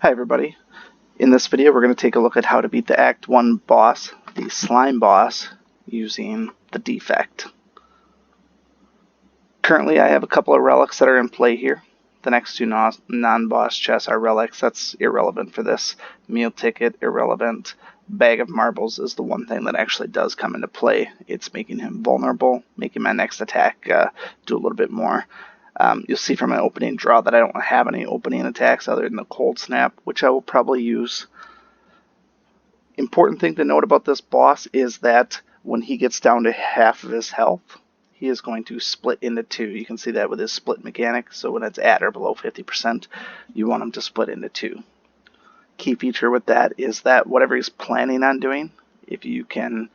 Hi everybody. In this video we're going to take a look at how to beat the Act 1 boss, the slime boss, using the Defect. Currently I have a couple of relics that are in play here. The next two non-boss chests are relics. That's irrelevant for this. Meal ticket, irrelevant. Bag of marbles is the one thing that actually does come into play. It's making him vulnerable, making my next attack do a little bit more. You'll see from my opening draw that I don't have any opening attacks other than the cold snap, which I will probably use. Important thing to note about this boss is that when he gets down to half of his health, he is going to split into two. You can see that with his split mechanic, so when it's at or below 50%, you want him to split into two. Key feature with that is that whatever he's planning on doing, if you can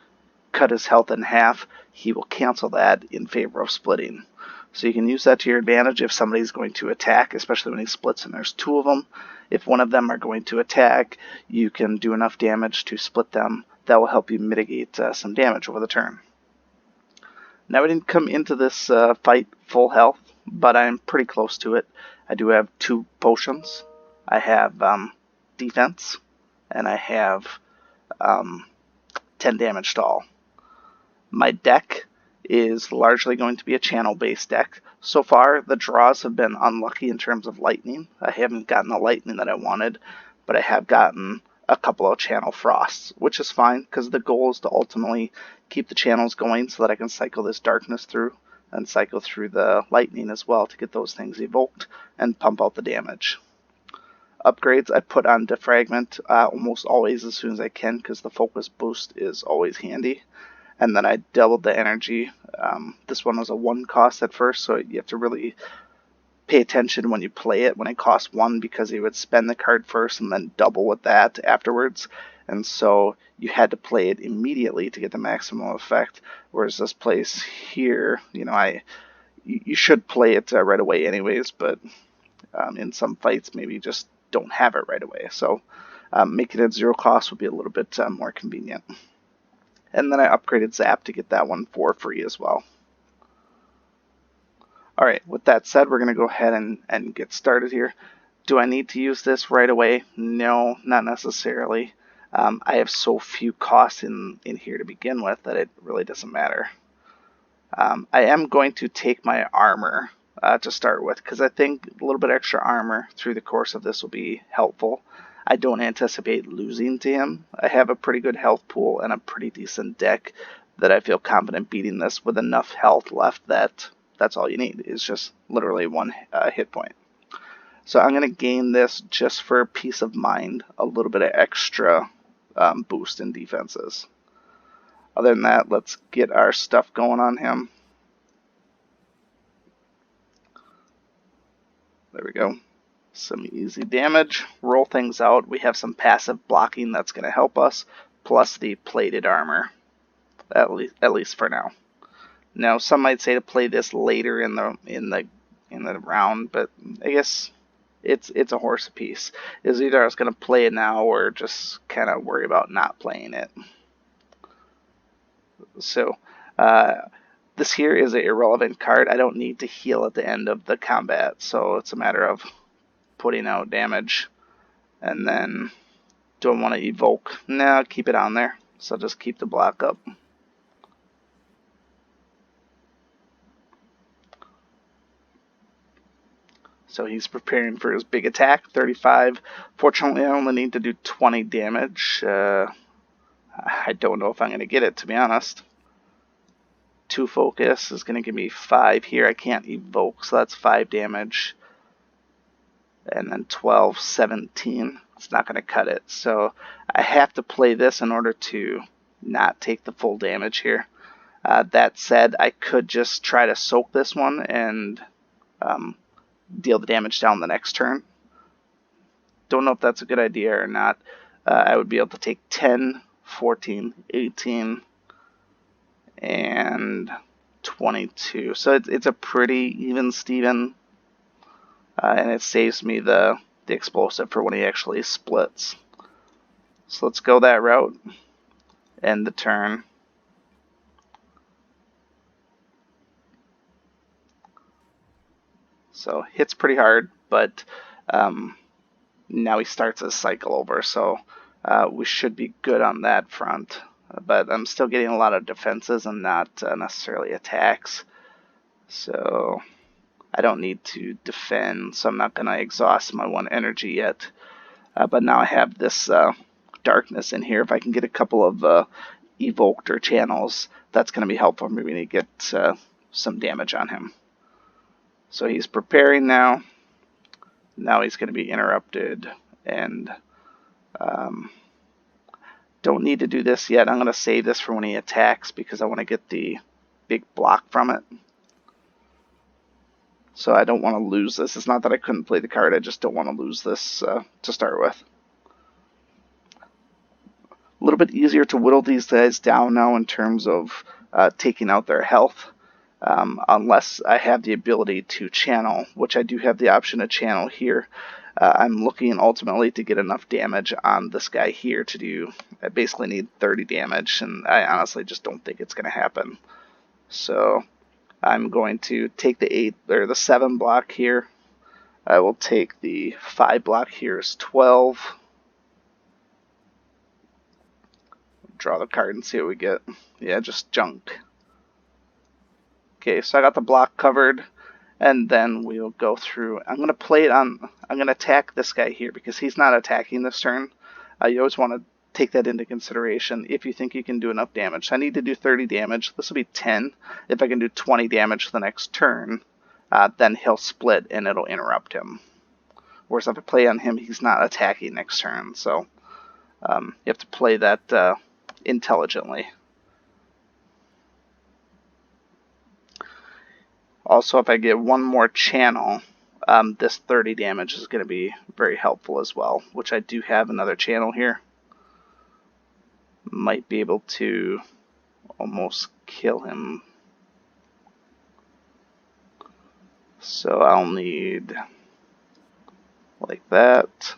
cut his health in half, he will cancel that in favor of splitting. So you can use that to your advantage if somebody's going to attack, especially when he splits and there's two of them. If one of them are going to attack, you can do enough damage to split them. That will help you mitigate some damage over the turn. Now I didn't come into this fight full health, but I'm pretty close to it. I do have 2 potions. I have defense, and I have 10 damage to all. My deck is largely going to be a channel-based deck. So far, the draws have been unlucky in terms of lightning. I haven't gotten the lightning that I wanted, but I have gotten a couple of channel frosts, which is fine because the goal is to ultimately keep the channels going so that I can cycle this darkness through and cycle through the lightning as well to get those things evoked and pump out the damage. Upgrades I put on Defragment almost always as soon as I can because the focus boost is always handy. And then I doubled the energy. This one was a 1 cost at first, so you have to really pay attention when you play it when it costs 1 because you would spend the card first and then double with that afterwards. And so you had to play it immediately to get the maximum effect. Whereas this place here, you should play it right away anyways, but in some fights maybe you just don't have it right away. So making it 0 cost would be a little bit more convenient. And then I upgraded Zap to get that one for free as well. Alright, with that said, we're going to go ahead and get started here. Do I need to use this right away? No, not necessarily. I have so few costs in here to begin with that it really doesn't matter. I am going to take my armor to start with because I think a little bit extra armor through the course of this will be helpful. I don't anticipate losing to him. I have a pretty good health pool and a pretty decent deck that I feel confident beating this with enough health left that that's all you need is just literally 1 hit point. So I'm going to gain this just for peace of mind, a little bit of extra boost in defenses. Other than that, let's get our stuff going on him. There we go. Some easy damage. Roll things out. We have some passive blocking that's going to help us, plus the plated armor, at least for now. Now, some might say to play this later in the round, but I guess it's a horse apiece. Is either I was going to play it now or just kind of worry about not playing it. So this here is an irrelevant card. I don't need to heal at the end of the combat, so it's a matter of putting out damage. And then do I want to evoke? No, keep it on there. So I'll just keep the block up. So he's preparing for his big attack, 35. Fortunately, I only need to do 20 damage. I don't know if I'm going to get it, to be honest. 2 focus is going to give me 5 here. I can't evoke, so that's 5 damage. And then 12, 17. It's not going to cut it. So I have to play this in order to not take the full damage here. That said, I could just try to soak this one and deal the damage down the next turn. Don't know if that's a good idea or not. I would be able to take 10, 14, 18, and 22. So it's a pretty even Steven. And it saves me the explosive for when he actually splits. So let's go that route. End the turn. So hits pretty hard, but Now he starts his cycle over, so we should be good on that front. But I'm still getting a lot of defenses and not necessarily attacks. So I don't need to defend, so I'm not going to exhaust my one energy yet. But now I have this darkness in here. If I can get a couple of evoked or channels, that's going to be helpful for me to get some damage on him. So he's preparing now. Now he's going to be interrupted, and don't need to do this yet. I'm going to save this for when he attacks because I want to get the big block from it. So I don't want to lose this. It's not that I couldn't play the card, I just don't want to lose this to start with. A little bit easier to whittle these guys down now in terms of taking out their health. Unless I have the ability to channel, which I do have the option to channel here. I'm looking ultimately to get enough damage on this guy here to do, I basically need 30 damage, and I honestly just don't think it's going to happen. So I'm going to take the 8 or the 7 block here. I will take the 5 block here as 12. Draw the card and see what we get. Yeah, just junk. Okay, so I got the block covered, and then we'll go through. I'm going to play it on, I'm going to attack this guy here because he's not attacking this turn. You always want to take that into consideration if you think you can do enough damage. I need to do 30 damage. This will be 10. If I can do 20 damage the next turn, then he'll split and it'll interrupt him. Whereas if I play on him, he's not attacking next turn. So you have to play that intelligently. Also, if I get one more channel, this 30 damage is going to be very helpful as well, which I do have another channel here. Might be able to almost kill him. So I'll need like that.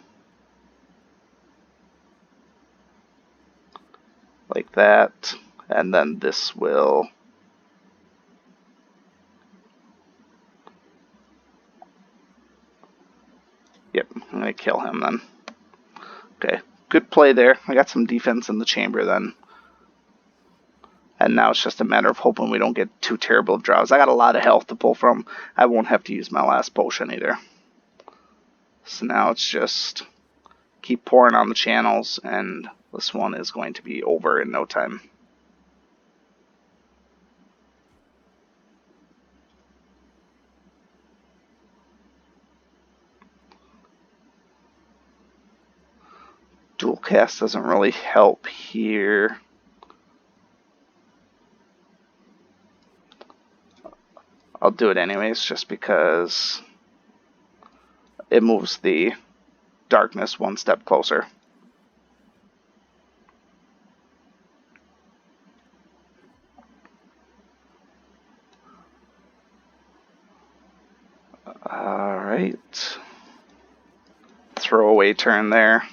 Like that. And then this will... Yep, I'm going to kill him then. Okay, good play there. I got some defense in the chamber then. And now it's just a matter of hoping we don't get too terrible of draws. I got a lot of health to pull from. I won't have to use my last potion either. So now it's just keep pouring on the channels, and this one is going to be over in no time. Dual cast doesn't really help here. I'll do it anyways just because it moves the darkness one step closer. Alright. Throwaway turn there.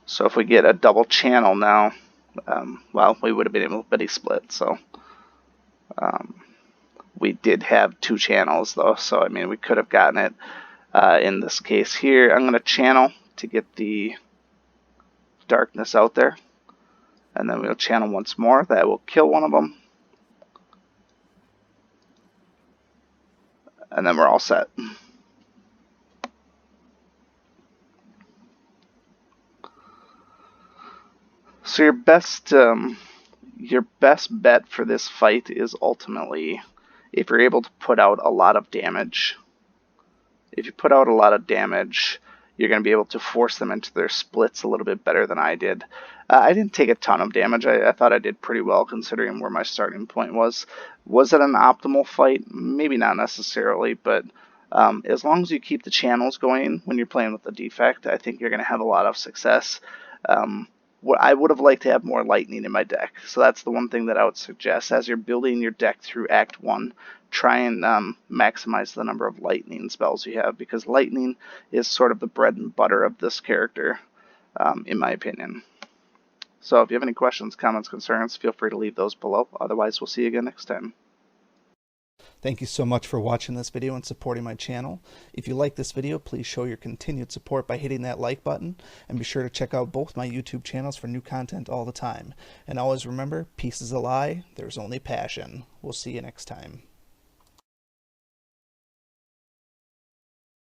So if we get a double channel now, well, we would have been able to bitty split, so we did have 2 channels though, so I mean we could have gotten it. In this case here, I'm going to channel to get the darkness out there, and then we'll channel once more. That will kill one of them, and then we're all set. So your best bet for this fight is ultimately if you're able to put out a lot of damage. If you put out a lot of damage, you're going to be able to force them into their splits a little bit better than I did. I didn't take a ton of damage. I thought I did pretty well considering where my starting point was. Was it an optimal fight? Maybe not necessarily, but as long as you keep the channels going when you're playing with the Defect, I think you're going to have a lot of success. What I would have liked to have more lightning in my deck, so that's the one thing that I would suggest. As you're building your deck through Act 1, try and maximize the number of lightning spells you have, because lightning is sort of the bread and butter of this character, in my opinion. So if you have any questions, comments, concerns, feel free to leave those below. Otherwise, we'll see you again next time. Thank you so much for watching this video and supporting my channel. If you like this video, please show your continued support by hitting that like button, and be sure to check out both my YouTube channels for new content all the time. And always remember, peace is a lie, there's only passion. We'll see you next time.